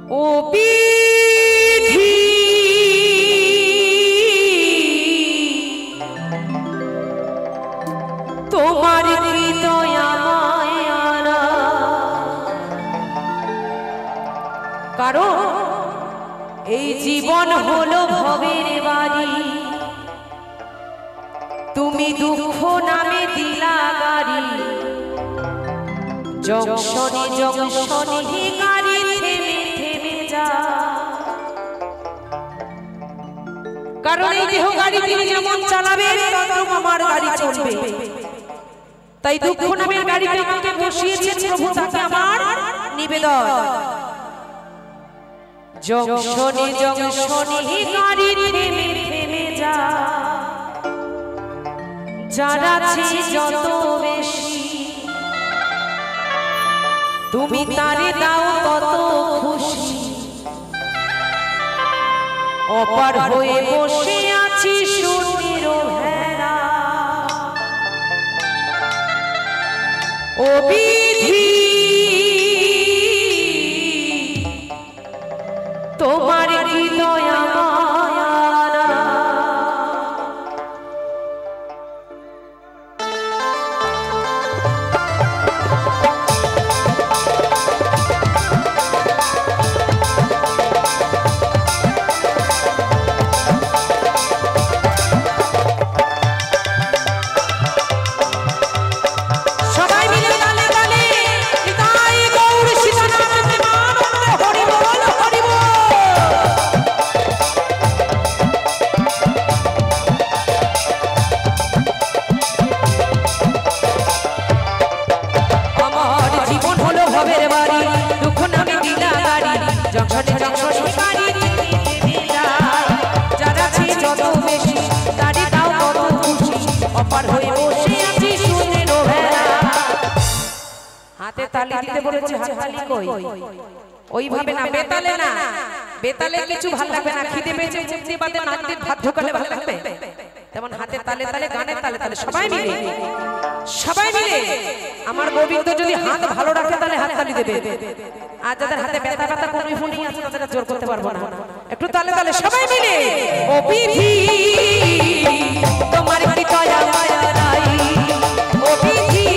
ও বিধি তোমার কি দয়া মায়া, কারণ এই জীবন হলো ভবের বাড়ি, তুমি দুঃখ নামে দিলা গাড়ি, জংশনে জংশনে গাড়ি থেমে থেমে যা। কারণ এই দেহ গাড়ি তিনি যেমন চালাবে তদ্রূপ আমার গাড়ি চলবে, তাই দুঃখ নামের গাড়িতে আমাকে বসিয়েছেন প্রভু, তাকে আমার নিবেদন। জংশনে জংশনে গাড়ি থেমে থেমে যা, যারা যত বেশি তুমি তারে দাও কত খুশি, অপার হয়ে বসে আছি শূন্যের ভেড়া। ও বিধি তোমার কি দয়া মায়া, হাতে তালি দিতে বলেছে, হাততালি কই? ওইভাবে না, বেতালে না, বেতালে কিছু ভালো লাগবে না। খিদে পেয়েছে মুক্তি বাদে নাক দিয়ে ভাত ঢোকালে ভালো লাগবে, তেমন হাতে তালে তালে, গানের তালে তালে, সবাই মিলে, সবাই মিলে। আমার গোবিন্দ যদি হাত ভালো রাখে তাহলে হাত তালি দেবে, আর যাদের হাতে ব্যথা ব্যথা কোন ফুনি আছে তাদের জোর করতে পারবো না। একটু তালে তালে সবাই মিলে। ও বিধি তোমার কি দয়া মায়া নাই, ও বিধি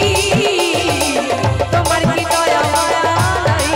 তোমার কি দয়া মায়া নাই।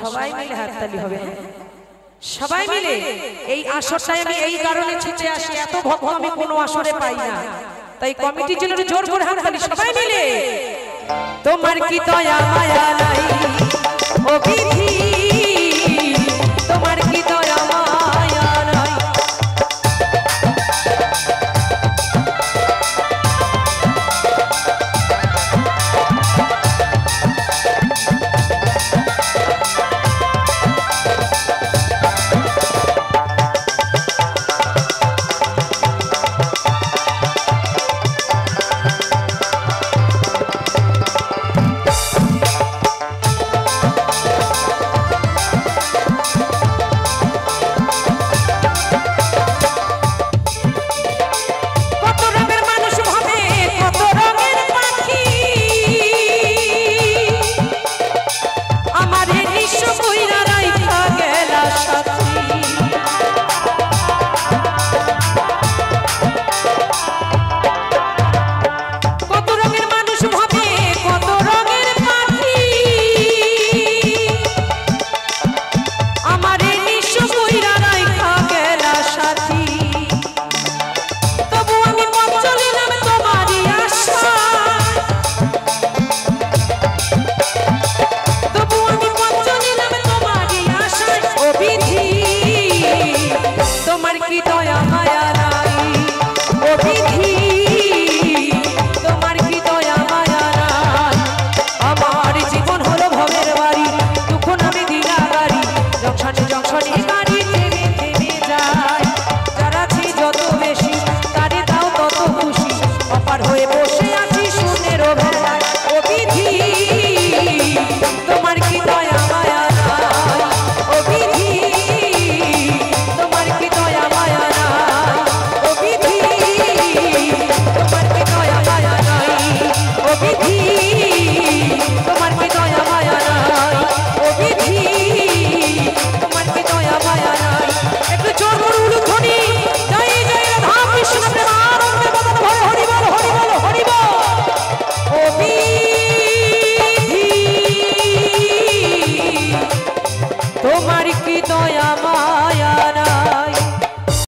সবাই মিলে হাততালি হবে, সবাই মিলে। এই আসরটায় আমি এই কারণে ছুটে আসি, এত ভক্ত আমি কোনো আসরে পাই না, তাই কমিটির জন্য জোর করে হাততালি সবাই মিলে। তোমার কি দয়া মায়া।